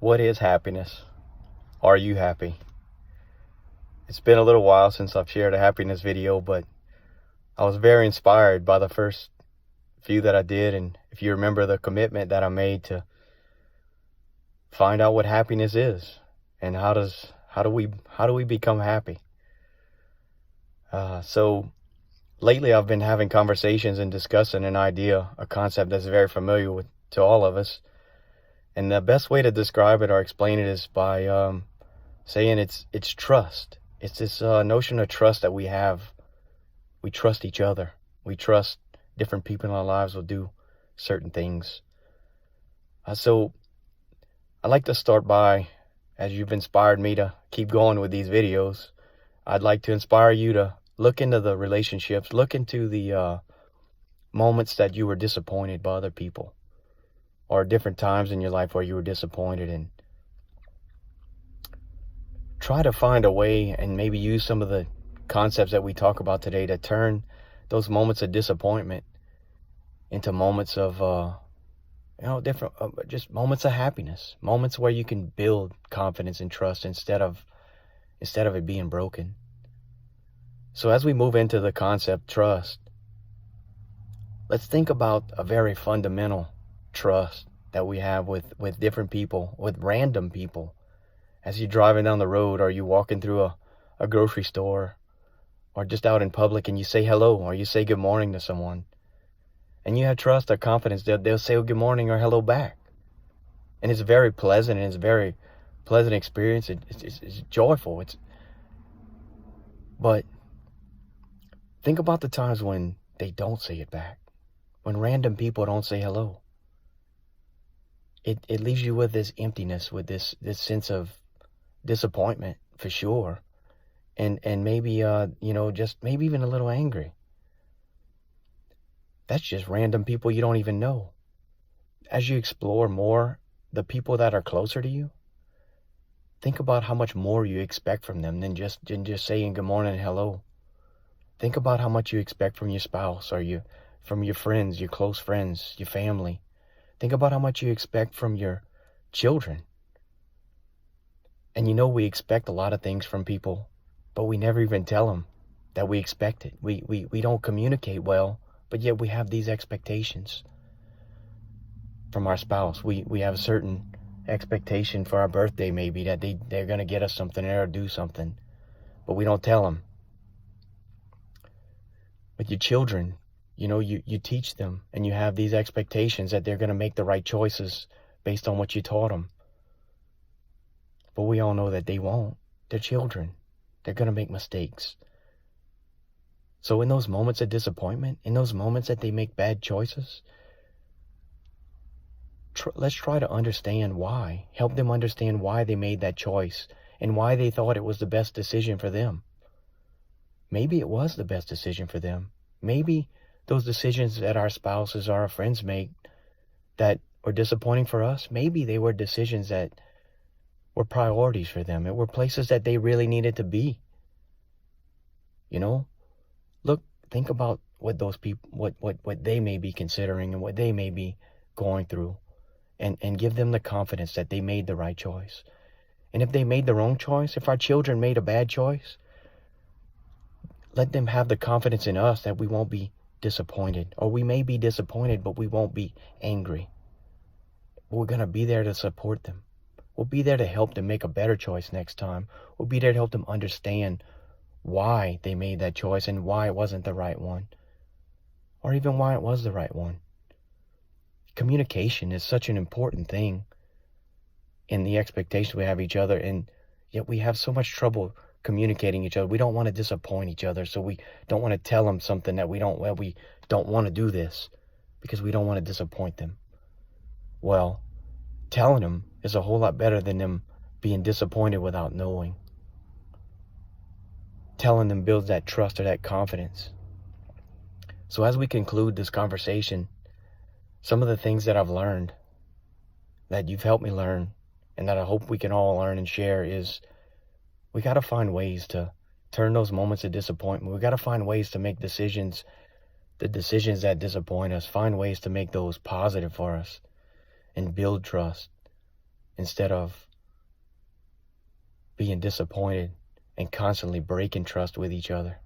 What is happiness? Are you happy? It's been a little while since I've shared a happiness video, but I was very inspired by the first few that I did. And if you remember the commitment that I made to find out what happiness is and how do we become happy? So lately I've been having conversations and discussing an idea, a concept that's very familiar to all of us. And the best way to describe it or explain it is by saying it's trust. It's this notion of trust that we have. We trust each other. We trust different people in our lives will do certain things. So I'd like to start by, as you've inspired me to keep going with these videos, I'd like to inspire you to look into the relationships, look into the moments that you were disappointed by other people, or different times in your life where you were disappointed, and try to find a way and maybe use some of the concepts that we talk about today to turn those moments of disappointment into moments of different just moments of happiness, moments where you can build confidence and trust instead of it being broken. So as we move into the concept trust, let's think about a very fundamental trust that we have with different people, with random people. As you're driving down the road, or you walking through a grocery store, or just out in public, and you say hello or you say good morning to someone, and you have trust or confidence that they'll say good morning or hello back. And it's very pleasant, and it's a very pleasant experience. It's joyful. But think about the times when they don't say it back, when random people don't say hello. It leaves you with this emptiness, with this sense of disappointment for sure, and maybe just maybe even a little angry. That's just random people you don't even know. As you explore more the people that are closer to you, think about how much more you expect from them than just saying good morning and hello. Think about how much you expect from your spouse, or from your friends, your close friends, your family. Think about how much you expect from your children. And we expect a lot of things from people, but we never even tell them that we expect it. We don't communicate well, but yet we have these expectations from our spouse. We have a certain expectation for our birthday, maybe, that they're going to get us something or do something, but we don't tell them. With your children, you teach them, and you have these expectations that they're going to make the right choices based on what you taught them. But we all know that they won't. They're children. They're going to make mistakes. So in those moments of disappointment, in those moments that they make bad choices, let's try to understand why. Help them understand why they made that choice and why they thought it was the best decision for them. Maybe it was the best decision for them. Maybe those decisions that our spouses or our friends make that were disappointing for us, maybe they were decisions that were priorities for them. It were places that they really needed to be. Look, think about what those people, what they may be considering and what they may be going through, and give them the confidence that they made the right choice. And if they made the wrong choice, if our children made a bad choice, let them have the confidence in us that we won't be disappointed. Or we may be disappointed, but we won't be angry. We're going to be there to support them. We'll be there to help them make a better choice next time. We'll be there to help them understand why they made that choice and why it wasn't the right one, or even why it was the right one. Communication is such an important thing in the expectations we have each other, and yet we have so much trouble communicating each other. We don't want to disappoint each other, so we don't want to tell them something that we don't want to do this because we don't want to disappoint them. Well, telling them is a whole lot better than them being disappointed without knowing. Telling them builds that trust or that confidence. So as we conclude this conversation, some of the things that I've learned, that you've helped me learn, and that I hope we can all learn and share, is we got to find ways to turn those moments of disappointment. We got to find ways to make decisions, the decisions that disappoint us, find ways to make those positive for us and build trust instead of being disappointed and constantly breaking trust with each other.